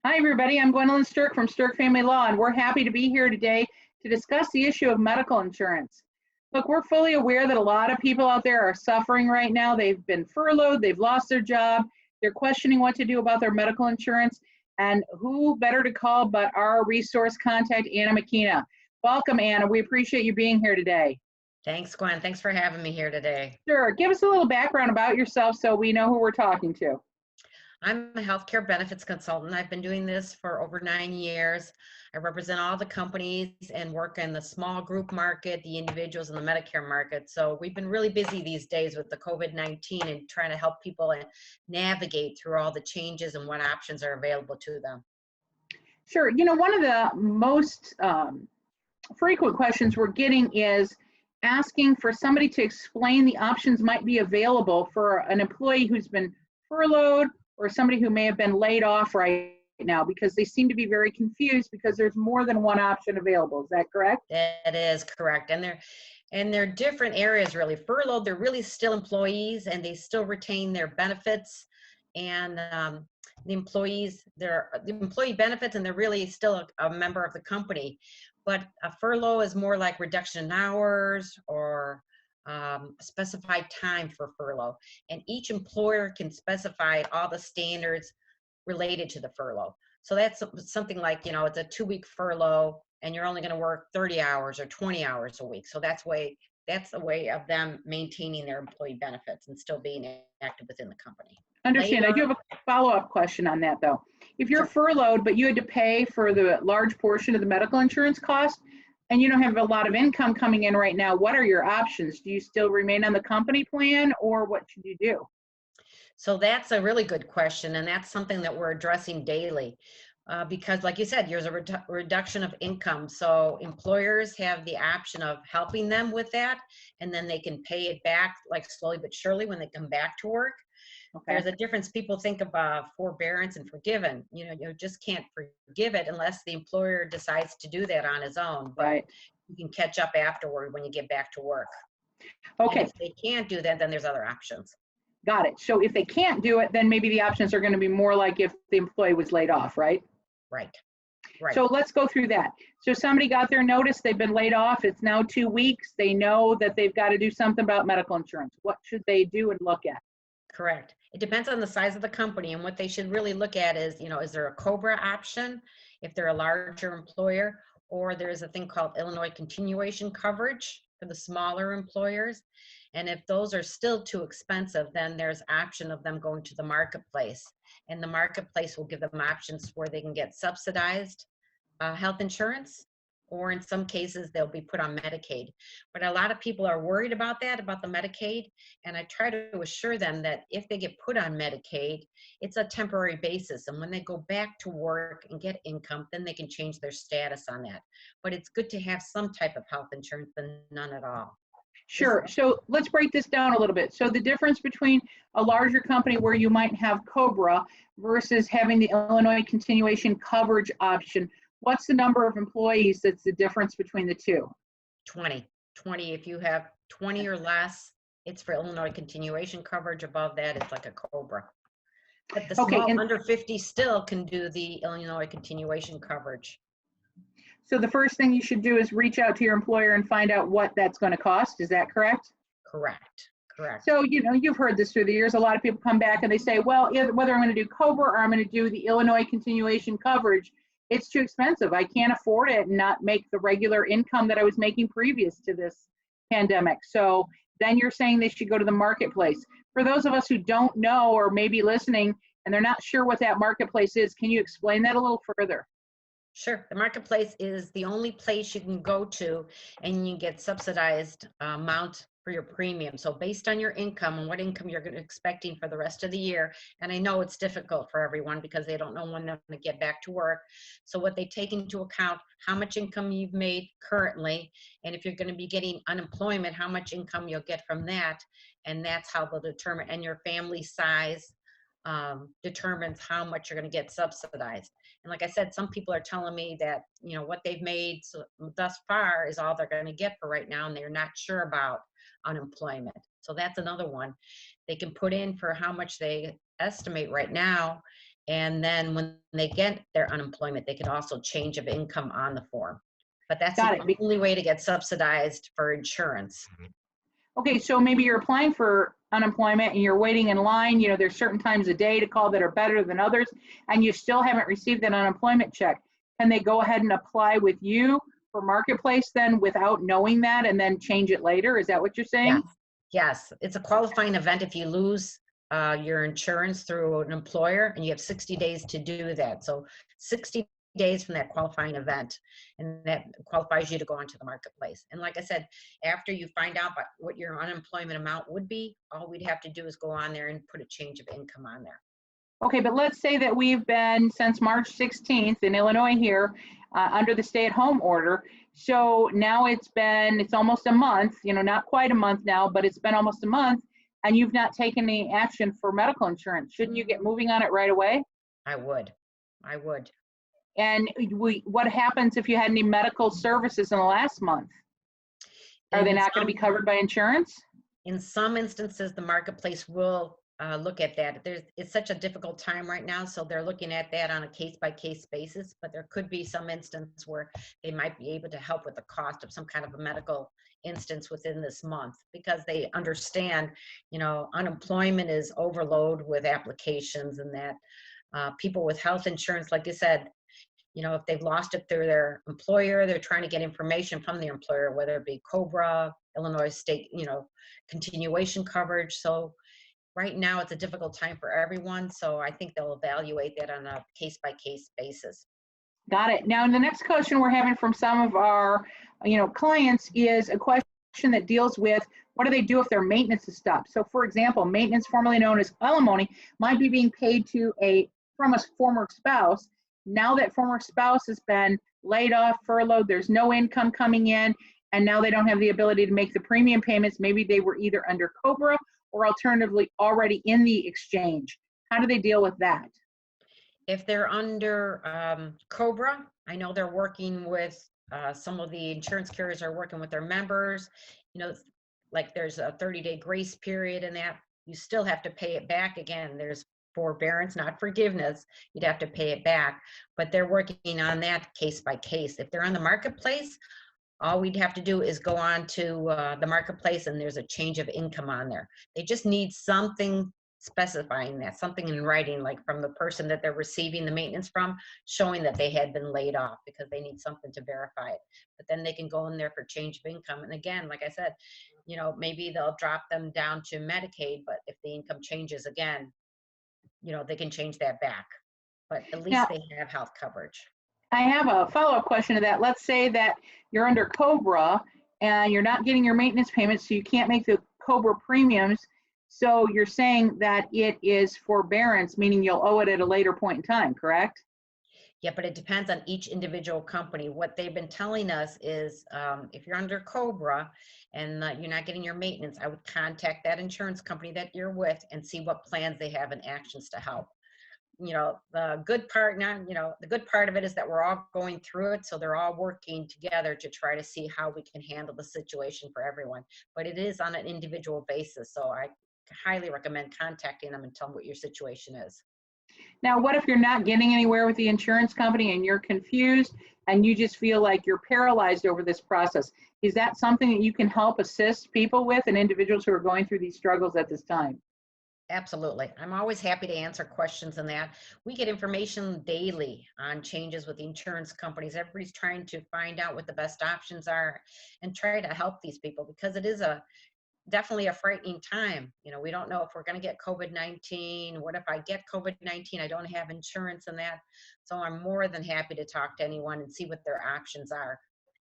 Hi, everybody. I'm Gwendolyn Sterk from Sterk Family Law, and we're happy to be here today to discuss the issue of medical insurance. Look, we're fully aware that a lot of people out there are suffering right now. They've been furloughed, they've lost their job, they're questioning what to do about their medical insurance, and who better to call but our resource contact, Anna Minkina. Welcome, Anna. We appreciate you being here today. Thanks, Gwen. Thanks for having me here today. Sure. Give us a little background about yourself so we know who we're talking to. I'm a healthcare benefits consultant. I've been doing this for over 9 years. I represent all the companies and work in the small group market, the individuals, and the Medicare market. So we've been really busy these days with the COVID-19 and trying to help people navigate through all the changes and what options are available to them. Sure. One of the most frequent questions we're getting is asking for somebody to explain the options might be available for an employee who's been furloughed or somebody who may have been laid off right now, because they seem to be very confused because there's more than one option available. Is that correct? That is correct. And they're different areas really. Furloughed, they're really still employees and they still retain their benefits, and the employees, they're the employee benefits, and they're really still a member of the company. But a furlough is more like reduction in hours or a specified time for furlough. And each employer can specify all the standards related to the furlough. So that's something like, it's a 2-week furlough and you're only going to work 30 hours or 20 hours a week. So that's a way of them maintaining their employee benefits and still being active within the company. Understand. I do have a follow-up question on that, though. If you're furloughed, but you had to pay for the large portion of the medical insurance cost, and you don't have a lot of income coming in right now, what are your options? Do you still remain on the company plan, or what should you do? So that's a really good question, and that's something that we're addressing daily. Because like you said, there's a reduction of income. So employers have the option of helping them with that, and then they can pay it back like slowly but surely when they come back to work. Okay. There's a difference. People think of forbearance and forgiven. You just can't forgive it unless the employer decides to do that on his own. But Right. you can catch up afterward when you get back to work. Okay. And if they can't do that, then there's other options. Got it. So if they can't do it, then maybe the options are going to be more like if the employee was laid off, right? Right. Right. So let's go through that. So somebody got their notice, they've been laid off, it's now 2 weeks, they know that they've got to do something about medical insurance. What should they do and look at? Correct. It depends on the size of the company, and what they should really look at is, is there a COBRA option if they're a larger employer, or there's a thing called Illinois continuation coverage for the smaller employers. And if those are still too expensive, then there's option of them going to the marketplace, and the marketplace will give them options where they can get subsidized health insurance, or in some cases they'll be put on Medicaid. But a lot of people are worried about that, about the Medicaid, and I try to assure them that if they get put on Medicaid, it's a temporary basis, and when they go back to work and get income, then they can change their status on that. But it's good to have some type of health insurance than none at all. Sure. So let's break this down a little bit. So the difference between a larger company where you might have COBRA versus having the Illinois continuation coverage option, what's the number of employees that's the difference between the two? 20. If you have 20 or less, it's for Illinois continuation coverage. Above that, it's like a COBRA. But the small under 50 still can do the Illinois continuation coverage. So the first thing you should do is reach out to your employer and find out what that's going to cost. Is that correct? Correct. So, you've heard this through the years. A lot of people come back and they say, well, whether I'm going to do COBRA or I'm going to do the Illinois continuation coverage, it's too expensive. I can't afford it and not make the regular income that I was making previous to this pandemic. So then you're saying they should go to the marketplace. For those of us who don't know or maybe listening and they're not sure what that marketplace is, can you explain that a little further? Sure. The marketplace is the only place you can go to and you get subsidized amount for your premium. So based on your income and what income you're expecting for the rest of the year, and I know it's difficult for everyone because they don't know when they're going to get back to work. So what they take into account, how much income you've made currently, and if you're going to be getting unemployment, how much income you'll get from that. And that's how they'll determine, and your family size determines how much you're going to get subsidized. And like I said, some people are telling me that, what they've made thus far is all they're going to get for right now, and they're not sure about unemployment. So that's another one. They can put in for how much they estimate right now, And then when they get their unemployment, they can also change of income on the form. But that's Got the it. only way to get subsidized for insurance. Okay, so maybe you're applying for unemployment and you're waiting in line. You know, there's certain times a day to call that are better than others, and you still haven't received an unemployment check. Can they go ahead and apply with you for Marketplace then without knowing that and then change it later? Is that what you're saying? Yes, yes. It's a qualifying event if you lose your insurance through an employer, and you have 60 days to do that. So 60 days from that qualifying event, and that qualifies you to go onto the Marketplace. And like I said, after you find out what your unemployment amount would be, all we'd have to do is go on there and put a change of income on there. Okay, but let's say that we've been since March 16th in Illinois here under the stay-at-home order. So now it's almost a month, you know, not quite a month now, but it's been almost a month, and you've not taken any action for medical insurance. Shouldn't you get moving on it right away? I would. And what happens if you had any medical services in the last month? Are they not going to be covered by insurance? In some instances, the Marketplace will look at that. It's such a difficult time right now, so they're looking at that on a case-by-case basis, but there could be some instance where they might be able to help with the cost of some kind of a medical instance within this month, because they understand, you know, unemployment is overload with applications, and that people with health insurance, like you said, you know, if they've lost it through their employer, they're trying to get information from the employer, whether it be COBRA, Illinois state, you know, continuation coverage. So right now it's a difficult time for everyone. So I think they'll evaluate that on a case-by-case basis. Got it. Now, the next question we're having from some of our, clients is a question that deals with what do they do if their maintenance is stopped? So, for example, maintenance, formerly known as alimony, might be being paid from a former spouse. Now that former spouse has been laid off, furloughed, there's no income coming in, and now they don't have the ability to make the premium payments. Maybe they were either under COBRA or alternatively already in the exchange. How do they deal with that? If they're under COBRA, I know they're working with some of the insurance carriers are working with their members. You know, like there's a 30-day grace period, and that you still have to pay it back. Again, there's forbearance, not forgiveness. You'd have to pay it back, but they're working on that case by case. If they're on the Marketplace, all we'd have to do is go on to the Marketplace, and there's a change of income on there. They just need something specifying that, something in writing, like from the person that they're receiving the maintenance from, showing that they had been laid off, because they need something to verify it. But then they can go in there for change of income. And again, like I said, you know, maybe they'll drop them down to Medicaid, but if the income changes again, you know, they can change that back. But at least Now, they have health coverage. I have a follow-up question to that. Let's say that you're under COBRA and you're not getting your maintenance payments, so you can't make the COBRA premiums. So you're saying that it is forbearance, meaning you'll owe it at a later point in time, correct? Yeah, but it depends on each individual company. What they've been telling us is if you're under COBRA and you're not getting your maintenance, I would contact that insurance company that you're with and see what plans they have and actions to help. You know, the good part of it is that we're all going through it. So they're all working together to try to see how we can handle the situation for everyone. But it is on an individual basis. So I highly recommend contacting them and tell them what your situation is. Now, what if you're not getting anywhere with the insurance company and you're confused and you just feel like you're paralyzed over this process? Is that something that you can help assist people with and individuals who are going through these struggles at this time? Absolutely. I'm always happy to answer questions on that. We get information daily on changes with the insurance companies. Everybody's trying to find out what the best options are and try to help these people, because it is definitely a frightening time. You know, we don't know if we're going to get COVID-19. What if I get COVID-19? I don't have insurance in that. So I'm more than happy to talk to anyone and see what their options are.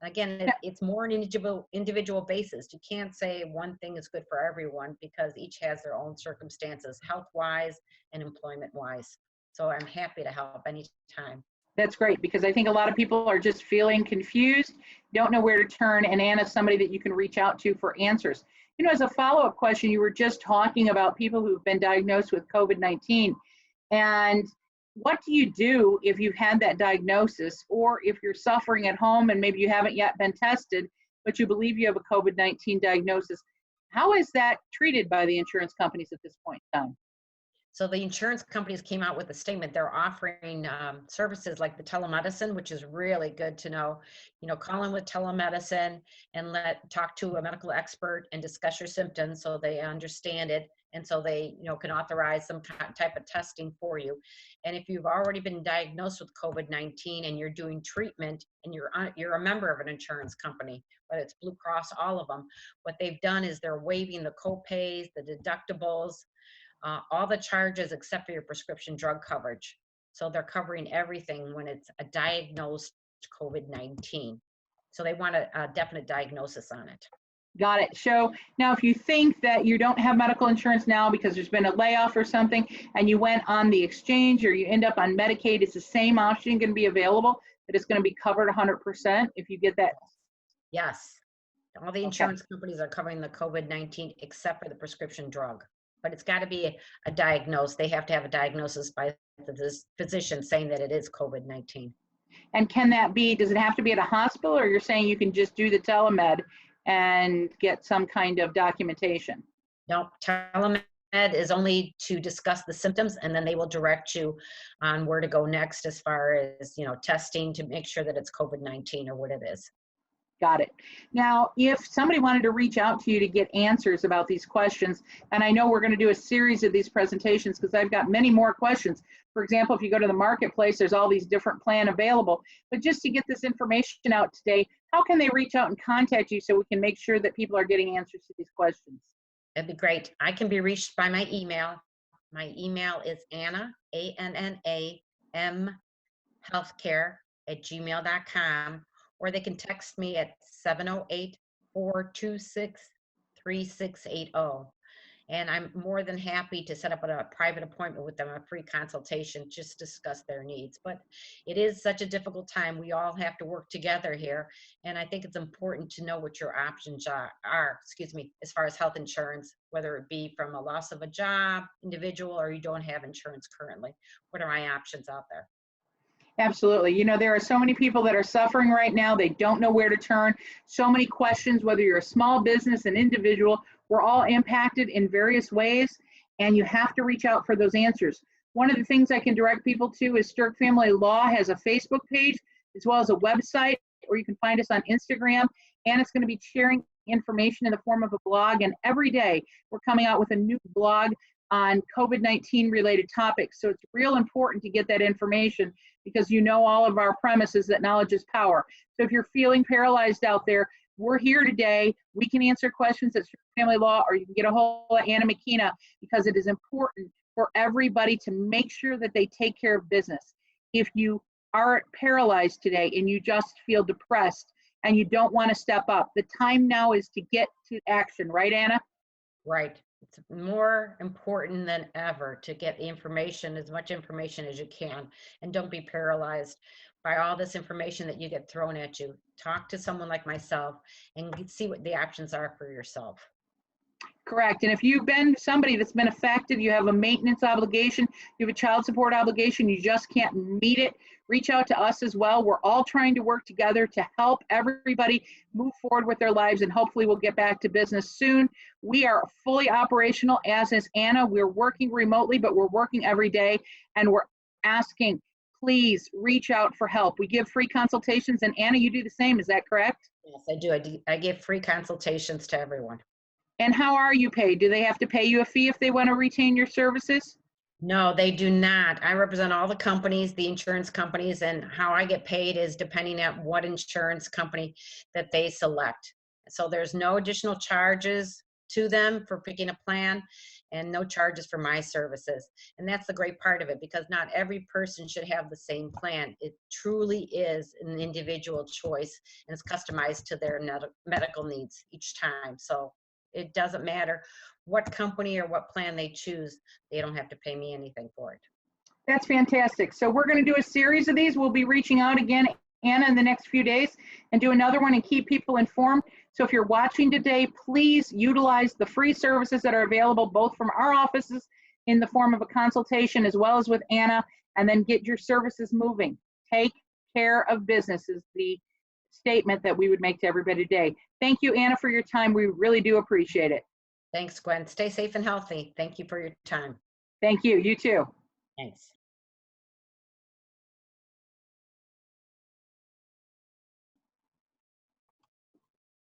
And again, it's more an individual basis. You can't say one thing is good for everyone, because each has their own circumstances, health-wise and employment-wise. So I'm happy to help anytime. That's great, because I think a lot of people are just feeling confused, don't know where to turn, and Anna's somebody that you can reach out to for answers. You know, as a follow-up question, you were just talking about people who've been diagnosed with COVID-19. And what do you do if you've had that diagnosis, or if you're suffering at home and maybe you haven't yet been tested, but you believe you have a COVID-19 diagnosis? How is that treated by the insurance companies at this point in time? So the insurance companies came out with a statement. They're offering services like the telemedicine, which is really good to know. Call in with telemedicine and talk to a medical expert and discuss your symptoms so they understand it, and so they can authorize some type of testing for you. And if you've already been diagnosed with COVID-19 and you're doing treatment and you're a member of an insurance company, whether it's Blue Cross, all of them, what they've done is they're waiving the co-pays, the deductibles, all the charges except for your prescription drug coverage. So they're covering everything when it's a diagnosed COVID-19. So they want a definite diagnosis on it. Got it. So now if you think that you don't have medical insurance now because there's been a layoff or something and you went on the exchange or you end up on Medicaid, it's the same option going to be available, that it's going to be covered 100% if you get that? Yes. All the insurance companies are covering the COVID-19 except for the prescription drug. But it's got to be a diagnosis. They have to have a diagnosis by the physician saying that it is COVID-19. And can that be, does it have to be at a hospital, or you're saying you can just do the telemed and get some kind of documentation? No, telemed is only to discuss the symptoms, and then they will direct you on where to go next as far as, testing to make sure that it's COVID-19 or what it is. Got it. Now, if somebody wanted to reach out to you to get answers about these questions, and I know we're going to do a series of these presentations because I've got many more questions. For example, if you go to the marketplace, there's all these different plans available. But just to get this information out today, how can they reach out and contact you so we can make sure that people are getting answers to these questions? That'd be great. I can be reached by my email. My email is Anna, ANNAM, healthcare@gmail.com. Or they can text me at 708-426-3680. And I'm more than happy to set up a private appointment with them, a free consultation, just discuss their needs. But it is such a difficult time. We all have to work together here. And I think it's important to know what your options are, as far as health insurance, whether it be from a loss of a job, individual, or you don't have insurance currently. What are my options out there? Absolutely. There are so many people that are suffering right now. They don't know where to turn. So many questions, whether you're a small business, an individual, we're all impacted in various ways, and you have to reach out for those answers. One of the things I can direct people to is Sterk Family Law has a Facebook page as well as a website, or you can find us on Instagram, and it's going to be sharing information in the form of a blog. And every day we're coming out with a new blog on COVID-19 related topics. So it's real important to get that information because all of our premises that knowledge is power. So if you're feeling paralyzed out there, we're here today. We can answer questions at Family Law, or you can get a hold of Anna Minkina, because it is important for everybody to make sure that they take care of business. If you are paralyzed today and you just feel depressed and you don't want to step up, the time now is to get to action, right, Anna? Right. It's more important than ever to get information, as much information as you can, and don't be paralyzed by all this information that you get thrown at you. Talk to someone like myself and see what the options are for yourself. Correct. And if you've been somebody that's been affected, you have a maintenance obligation, you have a child support obligation, you just can't meet it, reach out to us as well. We're all trying to work together to help everybody move forward with their lives, and hopefully we'll get back to business soon. We are fully operational, as is Anna. We're working remotely, but we're working every day, and we're asking, please reach out for help. We give free consultations, and Anna, you do the same. Is that correct? Yes, I do. I give free consultations to everyone. And how are you paid? Do they have to pay you a fee if they want to retain your services? No, they do not. I represent all the companies, the insurance companies, and how I get paid is depending on what insurance company that they select. So there's no additional charges to them for picking a plan, and no charges for my services. And that's the great part of it, because not every person should have the same plan. It truly is an individual choice, and it's customized to their medical needs each time. So it doesn't matter what company or what plan they choose. They don't have to pay me anything for it. That's fantastic. So we're going to do a series of these. We'll be reaching out again, Anna, in the next few days, and do another one and keep people informed. So if you're watching today, please utilize the free services that are available both from our offices in the form of a consultation as well as with Anna, and then get your services moving. Take care of business is the statement that we would make to everybody today. Thank you, Anna, for your time. We really do appreciate it. Thanks, Gwen. Stay safe and healthy. Thank you for your time. Thank you. You too. Thanks.